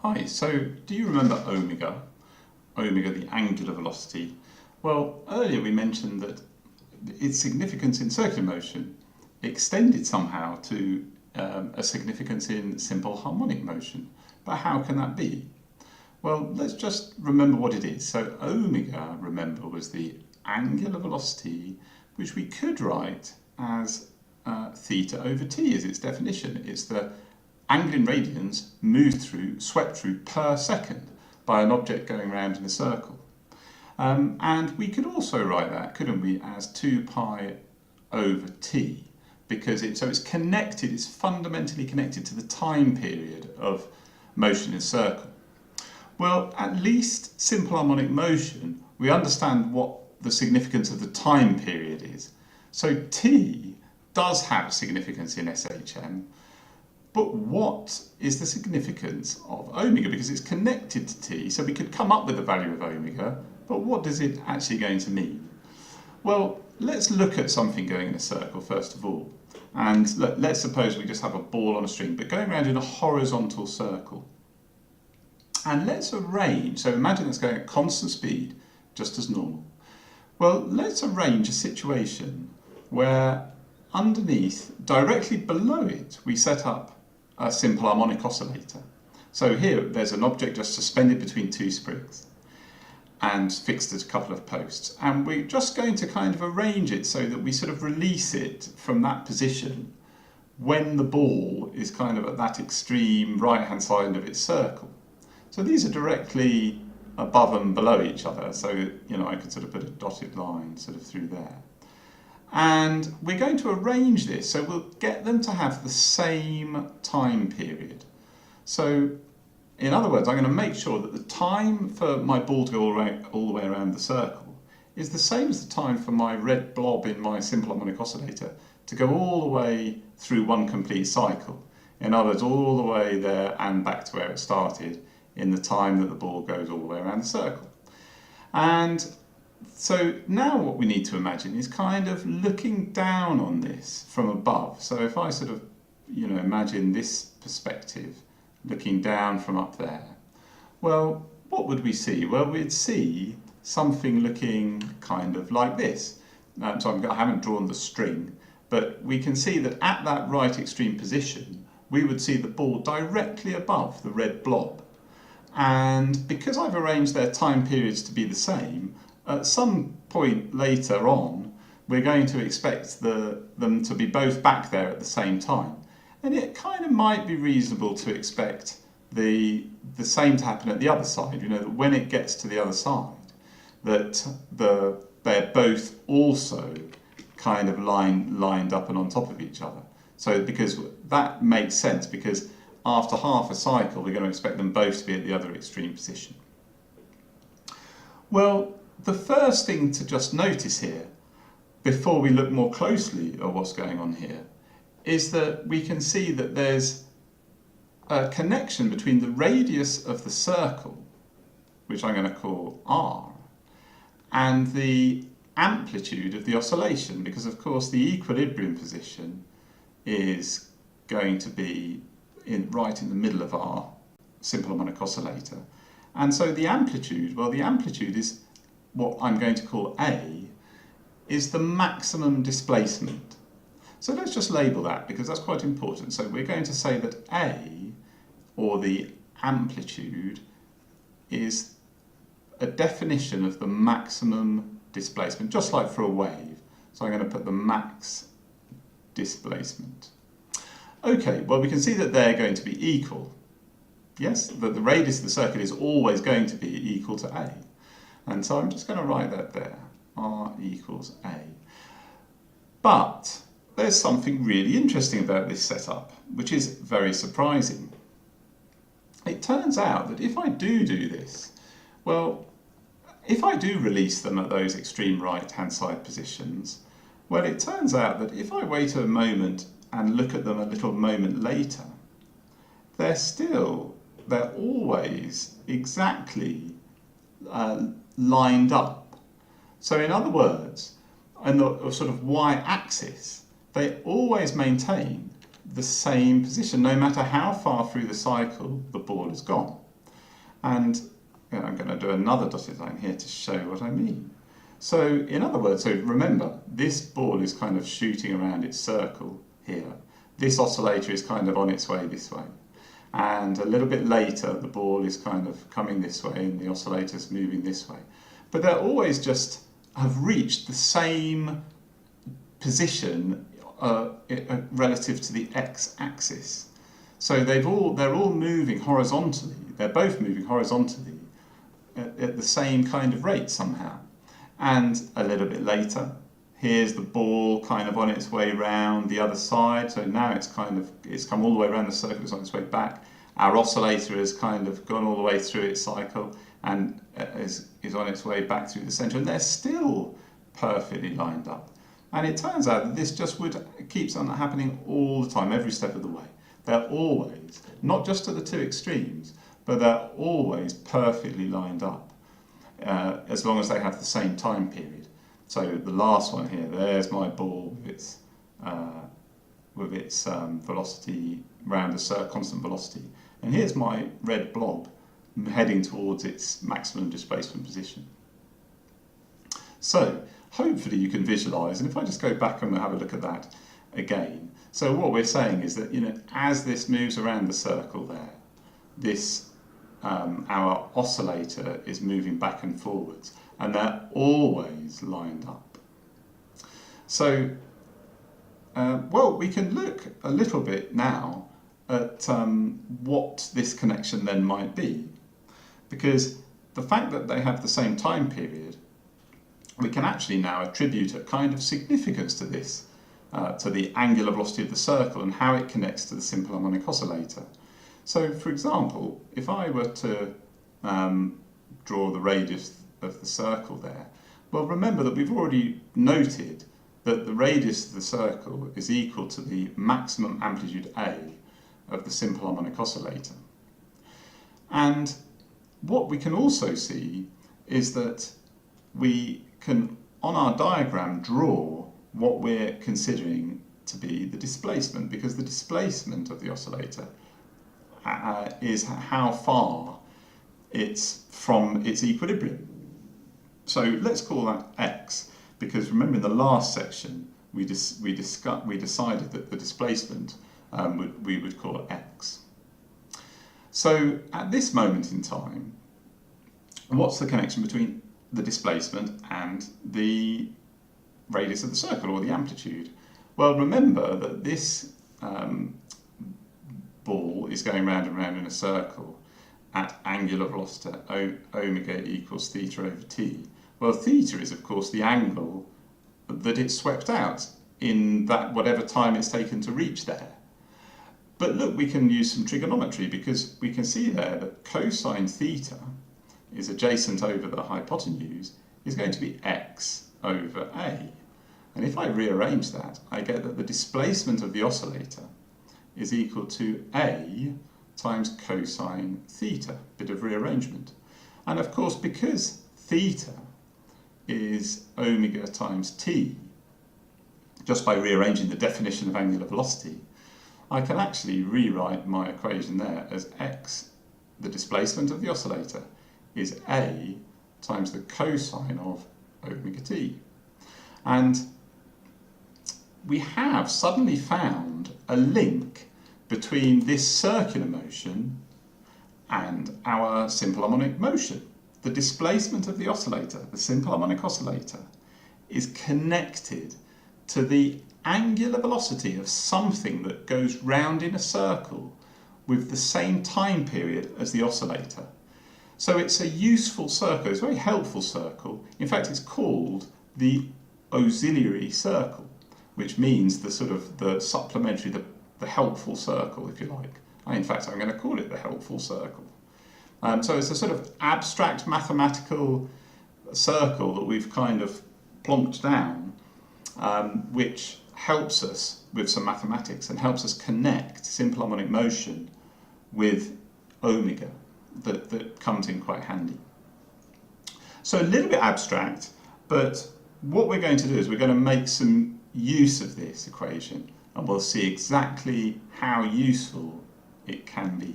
Hi, so do you remember omega? Omega, the angular velocity. Well, earlier we mentioned that its significance in circular motion extended somehow to a significance in simple harmonic motion. But how can that be? Well, let's just remember what it is. So omega, remember, was the angular velocity, which we could write as theta over t as its definition. It's the angle in radians swept through per second by an object going around in a circle. And we could also write that, couldn't we, as 2 pi over t, because it's connected, it's fundamentally connected to the time period of motion in a circle. Well, at least simple harmonic motion, we understand what the significance of the time period is. So t does have significance in SHM, but what is the significance of omega? Because it's connected to t, so we could come up with the value of omega, but what is it actually going to mean? Well, let's look at something going in a circle first of all. And let's suppose we just have a ball on a string, but going around in a horizontal circle. And let's arrange, so imagine it's going at constant speed, just as normal. Well, let's arrange a situation where underneath, directly below it, we set up a simple harmonic oscillator. So here there's an object just suspended between two springs and fixed at a couple of posts, and we're just going to kind of arrange it so that we sort of release it from that position when the ball is kind of at that extreme right hand side of its circle. So these are directly above and below each other, so I could sort of put a dotted line sort of through there. And we're going to arrange this so we'll get them to have the same time period. So in other words, I'm going to make sure that the time for my ball to go all the way around the circle is the same as the time for my red blob in my simple harmonic oscillator to go all the way through one complete cycle. In other words, all the way there and back to where it started in the time that the ball goes all the way around the circle. And so now what we need to imagine is kind of looking down on this from above. So if I sort of, imagine this perspective, looking down from up there, well, what would we see? Well, we'd see something looking kind of like this. So I haven't drawn the string, but we can see that at that right extreme position, we would see the ball directly above the red blob. And because I've arranged their time periods to be the same, at some point later on, we're going to expect them to be both back there at the same time. And it kind of might be reasonable to expect the same to happen at the other side, that when it gets to the other side, that they're both also kind of lined up and on top of each other. So because that makes sense, because after half a cycle, we're going to expect them both to be at the other extreme position. Well, the first thing to just notice here, before we look more closely at what's going on here, is that we can see that there's a connection between the radius of the circle, which I'm going to call r, and the amplitude of the oscillation, because of course the equilibrium position is going to be right in the middle of our simple harmonic oscillator. And so the amplitude, well, the amplitude is what I'm going to call A, is the maximum displacement. So let's just label that, because that's quite important. So we're going to say that A, or the amplitude, is a definition of the maximum displacement, just like for a wave. So I'm going to put the max displacement. Okay, well, we can see that they're going to be equal. Yes, that the radius of the circle is always going to be equal to A. And so I'm just going to write that there, r equals A. But there's something really interesting about this setup, which is very surprising. It turns out that if I do this, well, if I do release them at those extreme right-hand side positions, well, it turns out that if I wait a moment and look at them a little moment later, they're always exactly lined up. So in other words, on the sort of y-axis, they always maintain the same position, no matter how far through the cycle the ball has gone. And I'm going to do another dotted line here to show what I mean. So in other words, so remember, this ball is kind of shooting around its circle here. This oscillator is kind of on its way this way. And a little bit later, the ball is kind of coming this way and the oscillator's moving this way. But they're always just have reached the same position relative to the x-axis. So they're all moving horizontally. They're both moving horizontally at the same kind of rate somehow. And a little bit later, here's the ball kind of on its way round the other side. So now it's come all the way around the circle, it's on its way back. Our oscillator has kind of gone all the way through its cycle and is on its way back through the centre. And they're still perfectly lined up. And it turns out that this just keeps on happening all the time, every step of the way. They're always, not just at the two extremes, but they're always perfectly lined up. As long as they have the same time period. So the last one here, there's my ball with its velocity round a constant velocity, and here's my red blob heading towards its maximum displacement position. So hopefully you can visualise, and if I just go back and have a look at that again. So what we're saying is that, as this moves around the circle there, our oscillator is moving back and forwards, and they're always lined up. So, well, we can look a little bit now at what this connection then might be, because the fact that they have the same time period, we can actually now attribute a kind of significance to this, to the angular velocity of the circle and how it connects to the simple harmonic oscillator. So, for example, if I were to draw the radius of the circle there, well, remember that we've already noted that the radius of the circle is equal to the maximum amplitude A of the simple harmonic oscillator. And what we can also see is that we can, on our diagram, draw what we're considering to be the displacement, because the displacement of the oscillator is how far it's from its equilibrium. So let's call that x, because remember in the last section we decided that the displacement we would call x. So at this moment in time, what's the connection between the displacement and the radius of the circle, or the amplitude? Well, remember that this ball is going round and round in a circle at angular velocity omega equals theta over t. Well, theta is of course the angle that it's swept out in that whatever time it's taken to reach there. But look, we can use some trigonometry, because we can see there that cosine theta is adjacent over the hypotenuse is going to be x over a. And if I rearrange that, I get that the displacement of the oscillator is equal to a times cosine theta, bit of rearrangement. And of course, because theta is omega times t, just by rearranging the definition of angular velocity, I can actually rewrite my equation there as x, the displacement of the oscillator, is a times the cosine of omega t. And we have suddenly found a link between this circular motion and our simple harmonic motion. The displacement of the oscillator, the simple harmonic oscillator, is connected to the angular velocity of something that goes round in a circle with the same time period as the oscillator. So it's a useful circle, it's a very helpful circle. In fact, it's called the auxiliary circle, which means the sort of the supplementary, the helpful circle, if you like. In fact, I'm going to call it the helpful circle. So it's a sort of abstract mathematical circle that we've kind of plonked down, which helps us with some mathematics and helps us connect simple harmonic motion with omega, that comes in quite handy. So a little bit abstract, but what we're going to do is we're going to make some use of this equation, and we'll see exactly how useful it can be.